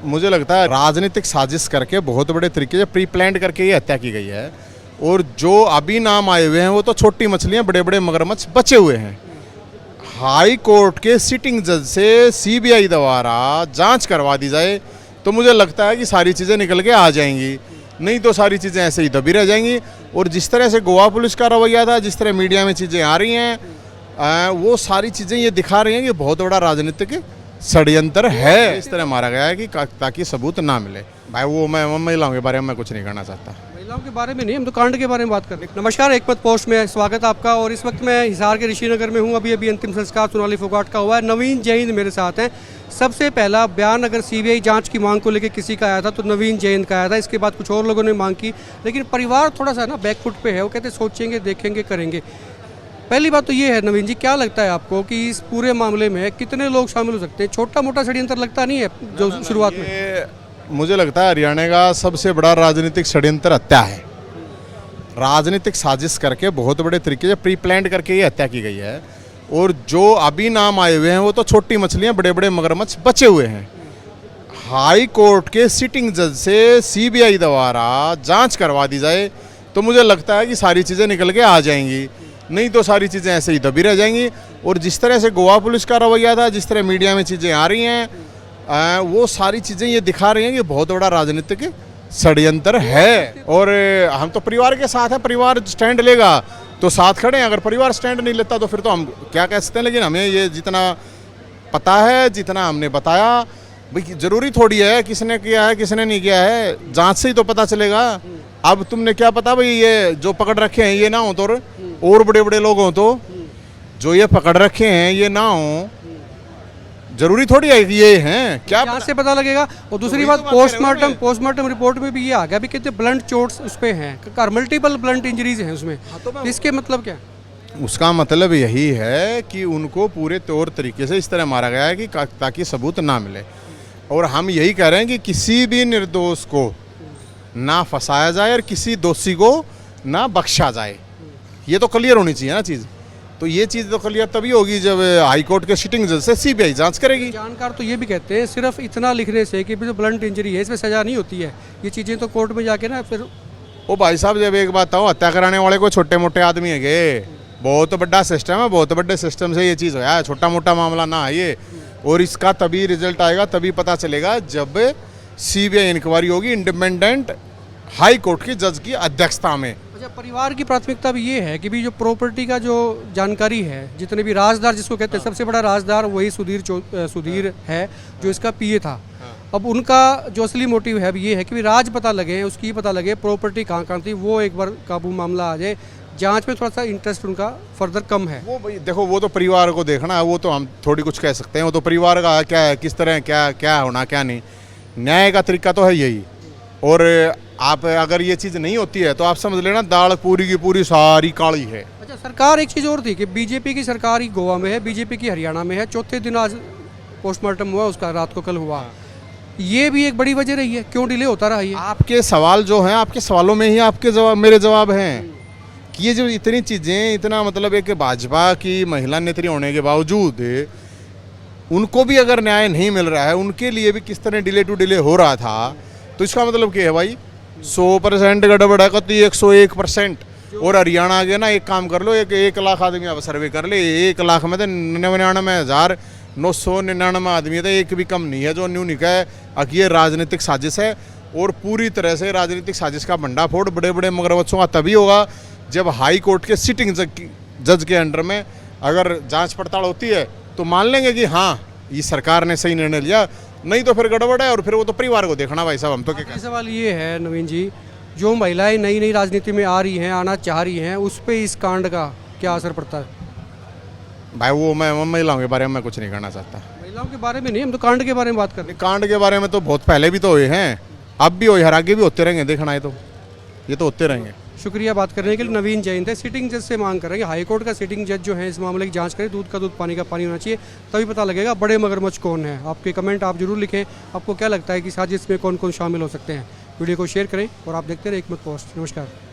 मुझे लगता है राजनीतिक साजिश करके बहुत बड़े तरीके से प्री प्लान करके ये हत्या की गई है। और जो अभी नाम आए हुए हैं वो तो छोटी मछलियां, बड़े बड़े मगरमच्छ बचे हुए हैं। हाई कोर्ट के सिटिंग जज से सीबीआई द्वारा जांच करवा दी जाए तो मुझे लगता है कि सारी चीज़ें निकल के आ जाएंगी, नहीं तो सारी चीज़ें ऐसे ही दबी रह जाएंगी। और जिस तरह से गोवा पुलिस का रवैया था, जिस तरह मीडिया में चीज़ें आ रही हैं, वो सारी चीज़ें ये दिखा रही हैं कि बहुत बड़ा राजनीतिक षड्यंत्र है। इस तरह मारा गया है कि ताकि सबूत ना मिले। भाई वो मैं महिलाओं के बारे में कुछ नहीं करना चाहता। महिलाओं के बारे में नहीं, हम तो कांड के बारे में बात कर रहे हैं। नमस्कार, एक मत पोस्ट में स्वागत है आपका। और इस वक्त मैं हिसार के ऋषिनगर में हूँ। अभी अंतिम संस्कार सोनाली फोगाट का हुआ है। नवीन जैन मेरे साथ हैं। सबसे पहला बयान अगर सीबीआई जांच की मांग को लेकर किसी का आया था तो नवीन जैन का आया था। इसके बाद कुछ और लोगों ने मांग की, लेकिन परिवार थोड़ा सा ना बैकफुट पे है। वो कहते सोचेंगे, देखेंगे, करेंगे। पहली बात तो ये है नवीन जी, क्या लगता है आपको कि इस पूरे मामले में कितने लोग शामिल हो सकते हैं? छोटा मोटा षड्यंत्र लगता नहीं है जो शुरुआत में? मुझे लगता है हरियाणा का सबसे बड़ा राजनीतिक षड्यंत्र हत्या है। राजनीतिक साजिश करके बहुत बड़े तरीके से प्री प्लान करके ये हत्या की गई है। और जो अभी नाम आए हुए हैं वो तो छोटी मछलियां, बड़े बड़े मगरमच्छ बचे हुए हैं। हाई कोर्ट के सिटिंग जज से सीबीआई द्वारा जांच करवा दी जाए तो मुझे लगता है कि सारी चीज़ें निकल के आ जाएंगी, नहीं तो सारी चीज़ें ऐसे ही दबी रह जाएंगी। और जिस तरह से गोवा पुलिस का रवैया था, जिस तरह मीडिया में चीज़ें आ रही हैं, वो सारी चीज़ें ये दिखा रही हैं कि बहुत बड़ा राजनीतिक षड्यंत्र है। और हम तो परिवार के साथ हैं। परिवार स्टैंड लेगा तो साथ खड़े हैं। अगर परिवार स्टैंड नहीं लेता तो फिर तो हम क्या कह सकते हैं। लेकिन हमें ये जितना पता है, जितना हमने बताया, भाई ज़रूरी थोड़ी है किसने किया है किसने नहीं किया है, जांच से ही तो पता चलेगा। अब तुमने क्या पता भाई ये जो पकड़ रखे हैं ये ना हो तो और बड़े बड़े लोग हों, तो जो ये पकड़ रखे हैं ये ना हो, जरूरी थोड़ी है कि ये हैं। क्या यहाँ से पता लगेगा? और दूसरी बात, पोस्टमार्टम रिपोर्ट में भी ये आ गया भी कितने ब्लंट चोट्स उस पे हैं, मल्टीपल ब्लंट इंजरीज हैं उसमें। इसके मतलब क्या? उसका मतलब यही है कि उनको पूरे तौर तरीके से इस तरह मारा गया है कि ताकि सबूत ना मिले। और हम यही कह रहे हैं कि किसी भी निर्दोष को ना फंसाया जाए और किसी दोषी को ना बख्शा जाए। ये तो क्लियर होनी चाहिए ना चीज़। तो ये चीज़ तो क्लियर तभी होगी जब हाईकोर्ट के सिटिंग जज से सीबीआई जांच करेगी। जानकार तो ये भी कहते हैं सिर्फ इतना लिखने से कि जो ब्लंट इंजरी है इसमें सजा नहीं होती है। ये चीज़ें तो कोर्ट में जाके ना फिर। ओ भाई साहब, जब एक बात हो, हत्या कराने वाले को छोटे मोटे आदमी है गे, बहुत बड़ा सिस्टम है। बहुत बड़े सिस्टम से ये चीज़ होया है। छोटा मोटा मामला ना है ये। और इसका तभी रिजल्ट आएगा, तभी पता चलेगा जब सीबीआई इंक्वायरी होगी इंडिपेंडेंट हाई कोर्ट की जज की अध्यक्षता में। अच्छा, परिवार की प्राथमिकता भी ये है कि भी जो प्रॉपर्टी का जो जानकारी है, जितने भी राजदार जिसको कहते हैं, सबसे बड़ा राजदार वही सुधीर है जो इसका पीए था। अब उनका जो असली मोटिव है अब ये है कि भी राज पता लगे, उसकी पता लगे प्रॉपर्टी कहाँ कहाँ थी, वो एक बार काबू मामला आ जाए। जांच में थोड़ा सा इंटरेस्ट उनका फर्दर कम है। वो देखो, वो तो परिवार को देखना है, वो तो हम थोड़ी कुछ कह सकते हैं। वो तो परिवार का क्या है, किस तरह क्या होना क्या नहीं। न्याय का तरीका तो है यही। और आप अगर ये चीज़ नहीं होती है तो आप समझ लेना दाल पूरी की पूरी सारी काली है। अच्छा, सरकार एक चीज़ और थी कि बीजेपी की सरकार ही गोवा में है, बीजेपी की हरियाणा में है। चौथे दिन आज पोस्टमार्टम हुआ उसका, रात को कल हुआ। ये भी एक बड़ी वजह रही है क्यों डिले होता रहा। ये आपके सवाल जो हैं, आपके सवालों में ही आपके जवाब मेरे जवाब हैं कि ये जो इतनी चीज़ें, इतना मतलब एक भाजपा की महिला नेत्री होने के बावजूद उनको भी अगर न्याय नहीं मिल रहा है, उनके लिए भी किस तरह डिले टू डिले हो रहा था, तो इसका मतलब क्या है भाई? 100% गड़बड़ है कति 101%। और हरियाणा के ना एक काम कर लो, 1 लाख आदमी आप सर्वे कर ले, 1 लाख में तो 99,999 आदमी तो एक भी कम नहीं है जो न्यू निका है कि ये राजनीतिक साजिश है। और पूरी तरह से राजनीतिक साजिश का भंडाफोड़ बड़े बड़े मगरमच्छों का तभी होगा जब हाई कोर्ट के सिटिंग जज के अंडर में अगर जांच पड़ताल होती है तो मान लेंगे कि हाँ ये सरकार ने सही निर्णय लिया, नहीं तो फिर गड़बड़ है। और फिर वो तो परिवार को देखना भाई साहब। हम तो क्या सवाल ये है नवीन जी, जो महिलाएं नई राजनीति में आ रही हैं, आना चाह रही हैं, उस पर इस कांड का क्या असर पड़ता है? भाई वो मैं महिलाओं के बारे में कुछ नहीं करना चाहता। महिलाओं के बारे में नहीं, हम तो कांड के बारे में बात कर रहे हैं। कांड के बारे में तो बहुत पहले भी तो हुए हैं, अब भी हुए, हर आगे भी होते रहेंगे। देखना है तो ये तो होते रहेंगे। शुक्रिया बात करने के लिए। नवीन जैन थे। सिटिंग जज से मांग करेंगे हाईकोर्ट का सिटिंग जज जो है इस मामले की जांच करे। दूध का दूध पानी का पानी होना चाहिए, तभी पता लगेगा बड़े मगरमच्छ कौन है। आपके कमेंट आप जरूर लिखें, आपको क्या लगता है कि साजिश में कौन कौन शामिल हो सकते हैं। वीडियो को शेयर करें और आप देखते रहे एक मत पोस्ट। नमस्कार।